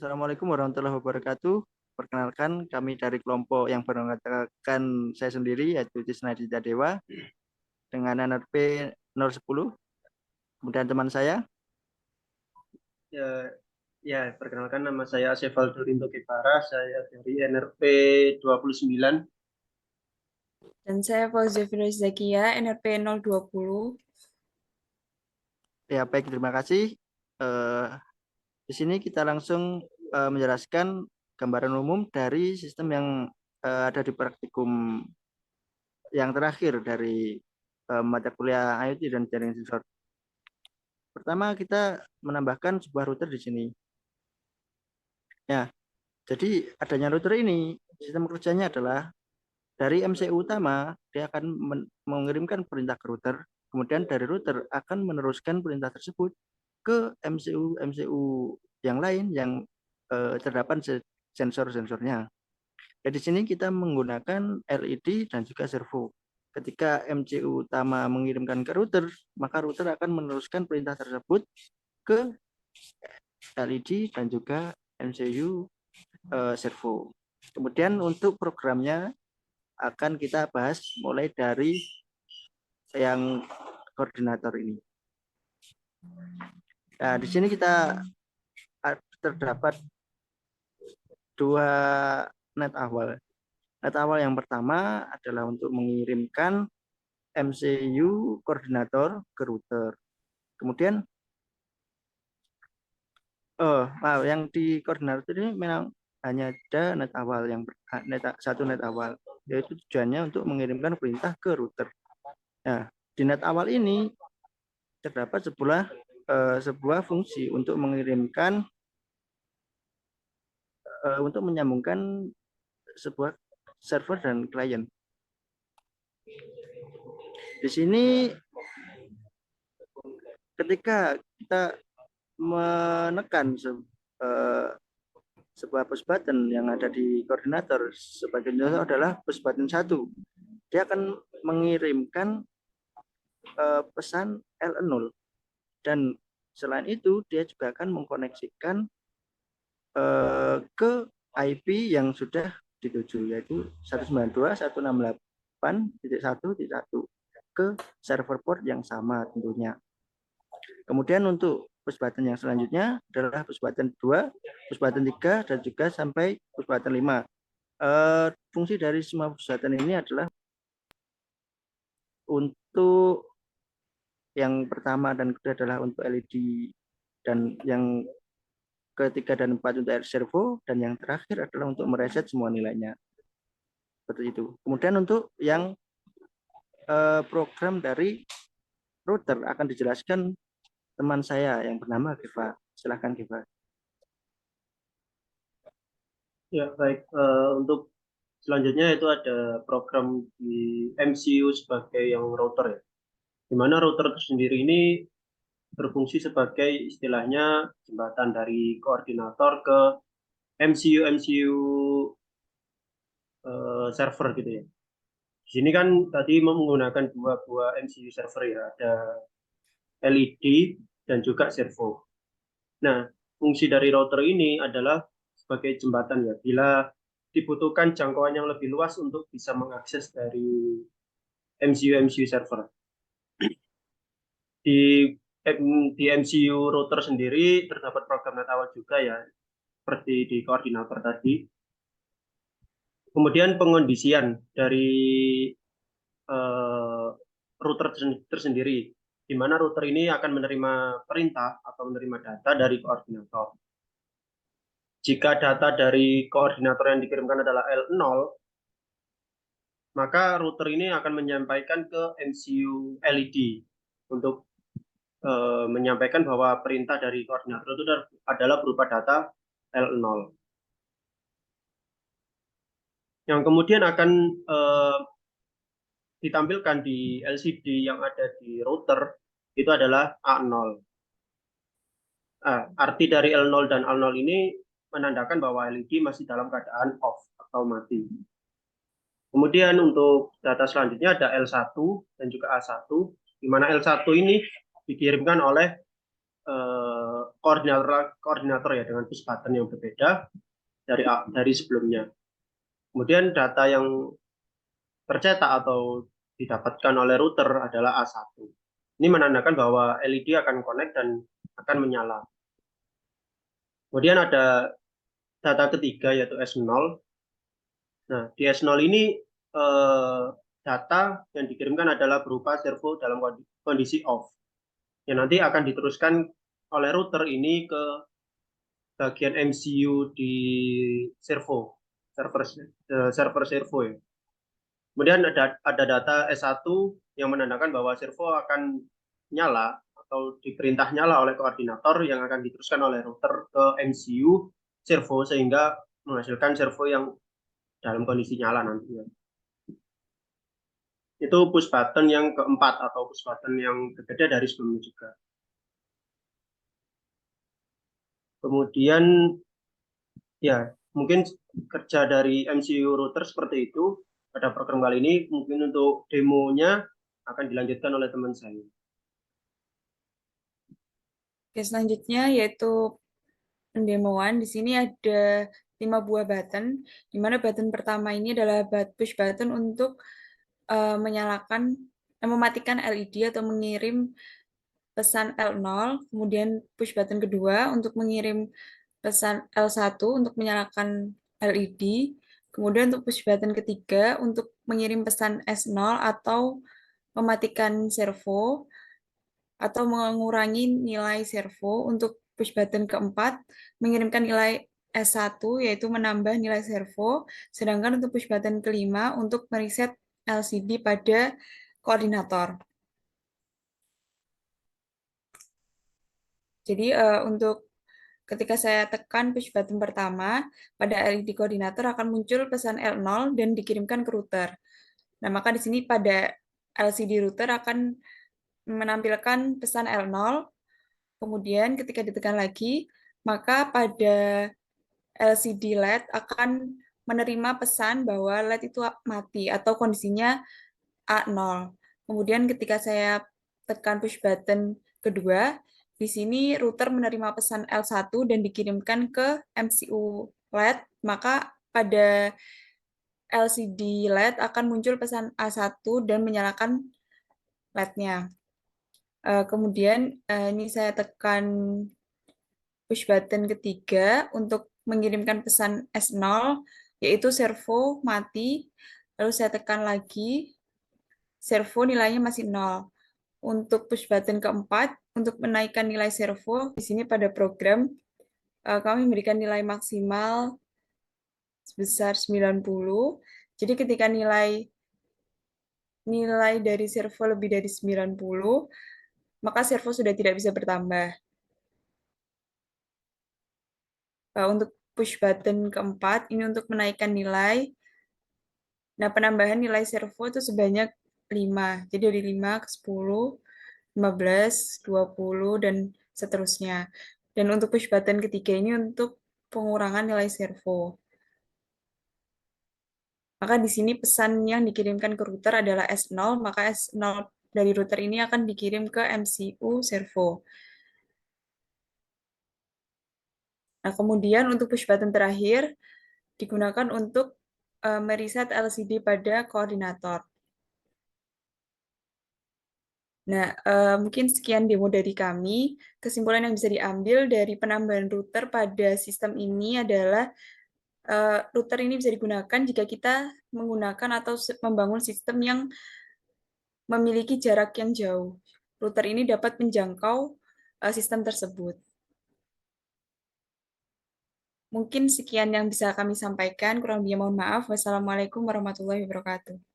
Assalamualaikum warahmatullahi wabarakatuh. Perkenalkan, kami dari kelompok yang bernamakan saya sendiri, yaitu Cisnadita Dewa, dengan NRP 010. Kemudian teman saya, Ya, perkenalkan nama saya Sevaldo Rinto Kepara, saya dari NRP 29. Dan saya Fauzia Firdaus Zakia, NRP 020. ya baik, terima kasih. Eh, di sini kita langsung menjelaskan gambaran umum dari sistem yang ada di praktikum yang terakhir dari mata kuliah IoT dan jaringan sensor. Pertama, kita menambahkan sebuah router di sini. Ya, jadi adanya router ini, sistem kerjanya adalah dari MCU utama, dia akan mengirimkan perintah ke router, kemudian dari router akan meneruskan perintah tersebut ke MCU yang lain yang terdapat sensor-sensornya. Jadi di sini kita menggunakan LED dan juga servo. Ketika MCU utama mengirimkan ke router, maka router akan meneruskan perintah tersebut ke LED dan juga MCU servo. Kemudian untuk programnya akan kita bahas mulai dari yang koordinator ini. Nah, di sini kita terdapat dua net awal. Net awal yang pertama adalah untuk mengirimkan MCU koordinator ke router. Kemudian yang di koordinator ini memang hanya ada net awal satu net awal, yaitu tujuannya untuk mengirimkan perintah ke router. Nah, di net awal ini terdapat sebuah fungsi untuk mengirimkan untuk menyambungkan sebuah server dan klien. Di sini ketika kita menekan sebuah push button yang ada di koordinator, sebagai contoh adalah push button 1, dia akan mengirimkan pesan L0, dan selain itu dia juga akan mengkoneksikan ke IP yang sudah dituju, yaitu 192.168.1.1 ke server port yang sama tentunya. Kemudian untuk push button yang selanjutnya adalah push button 2, push button 3, dan juga sampai push button 5. Fungsi dari semua push button ini adalah untuk yang pertama dan kedua adalah untuk LED, dan yang ketiga dan empat untuk air servo, dan yang terakhir adalah untuk mereset semua nilainya. Seperti itu. Kemudian untuk yang program dari router akan dijelaskan teman saya yang bernama Giva. Silahkan Giva. Ya, baik. Untuk selanjutnya itu ada program di MCU sebagai yang router ya. Di mana router sendiri ini berfungsi sebagai istilahnya jembatan dari koordinator ke MCU server gitu ya. Di sini kan tadi menggunakan dua buah MCU server ya, ada LED dan juga servo. Nah, fungsi dari router ini adalah sebagai jembatan ya. Bila dibutuhkan jangkauan yang lebih luas untuk bisa mengakses dari MCU server. Di di MCU router sendiri terdapat program net awal juga ya, seperti di koordinator tadi. Kemudian pengondisian dari router tersendiri, di mana router ini akan menerima perintah atau menerima data dari koordinator. Jika data dari koordinator yang dikirimkan adalah L0, maka router ini akan menyampaikan ke MCU LED untuk menyampaikan bahwa perintah dari koordinator itu adalah berupa data L0. Yang kemudian akan ditampilkan di LCD yang ada di router itu adalah A0. Arti dari L0 dan A0 ini menandakan bahwa LED masih dalam keadaan off atau mati. Kemudian untuk data selanjutnya ada L1 dan juga A1, di mana L1 ini dikirimkan oleh koordinator ya dengan push button yang berbeda dari sebelumnya. Kemudian data yang tercetak atau didapatkan oleh router adalah A1. Ini menandakan bahwa LED akan connect dan akan menyala. Kemudian ada data ketiga yaitu S0. Nah, di S0 ini data yang dikirimkan adalah berupa servo dalam kondisi off. Yang nanti akan diteruskan oleh router ini ke bagian MCU di server servo ya. Kemudian ada data S1 yang menandakan bahwa servo akan nyala atau diperintah nyala oleh koordinator yang akan diteruskan oleh router ke MCU servo sehingga menghasilkan servo yang dalam kondisi nyala nantinya. Itu push button yang keempat atau push button yang berbeda dari sebelumnya juga. Kemudian ya mungkin kerja dari MCU router seperti itu pada program kali ini. Mungkin untuk demonya akan dilanjutkan oleh teman saya. Oke, selanjutnya yaitu pendemoan. Di sini ada 5 buah button, di mana button pertama ini adalah push button untuk mematikan LED atau mengirim pesan L0, kemudian push button kedua untuk mengirim pesan L1 untuk menyalakan LED, kemudian untuk push button ketiga untuk mengirim pesan S0 atau mematikan servo atau mengurangi nilai servo. Untuk push button keempat mengirimkan nilai S1 yaitu menambah nilai servo, sedangkan untuk push button kelima untuk mereset LCD pada koordinator. Jadi untuk ketika saya tekan push button pertama, pada LED koordinator akan muncul pesan L0 dan dikirimkan ke router. Nah, maka di sini pada LCD router akan menampilkan pesan L0. Kemudian ketika ditekan lagi, maka pada LCD LED akan menerima pesan bahwa LED itu mati atau kondisinya A0. Kemudian ketika saya tekan push button kedua, di sini router menerima pesan L1 dan dikirimkan ke MCU LED, maka pada LCD LED akan muncul pesan A1 dan menyalakan LED-nya. Kemudian ini saya tekan push button ketiga untuk mengirimkan pesan S0, yaitu servo mati. Lalu saya tekan lagi, servo nilainya masih 0. Untuk push button keempat, untuk menaikkan nilai servo, di sini pada program kami memberikan nilai maksimal sebesar 90. Jadi ketika nilai dari servo lebih dari 90, maka servo sudah tidak bisa bertambah. Untuk push button keempat, ini untuk menaikkan nilai. Nah, penambahan nilai servo itu sebanyak 5. Jadi dari 5 ke 10, 15, 20, dan seterusnya. Dan untuk push button ketiga ini untuk pengurangan nilai servo. Maka di sini pesan yang dikirimkan ke router adalah S0, maka S0 dari router ini akan dikirim ke MCU servo. Nah, kemudian untuk push button terakhir digunakan untuk mereset LCD pada koordinator. Nah, mungkin sekian demo dari kami. Kesimpulan yang bisa diambil dari penambahan router pada sistem ini adalah router ini bisa digunakan jika kita menggunakan atau membangun sistem yang memiliki jarak yang jauh. Router ini dapat menjangkau sistem tersebut. Mungkin sekian yang bisa kami sampaikan. Kurang lebihnya mohon maaf. Wassalamualaikum warahmatullahi wabarakatuh.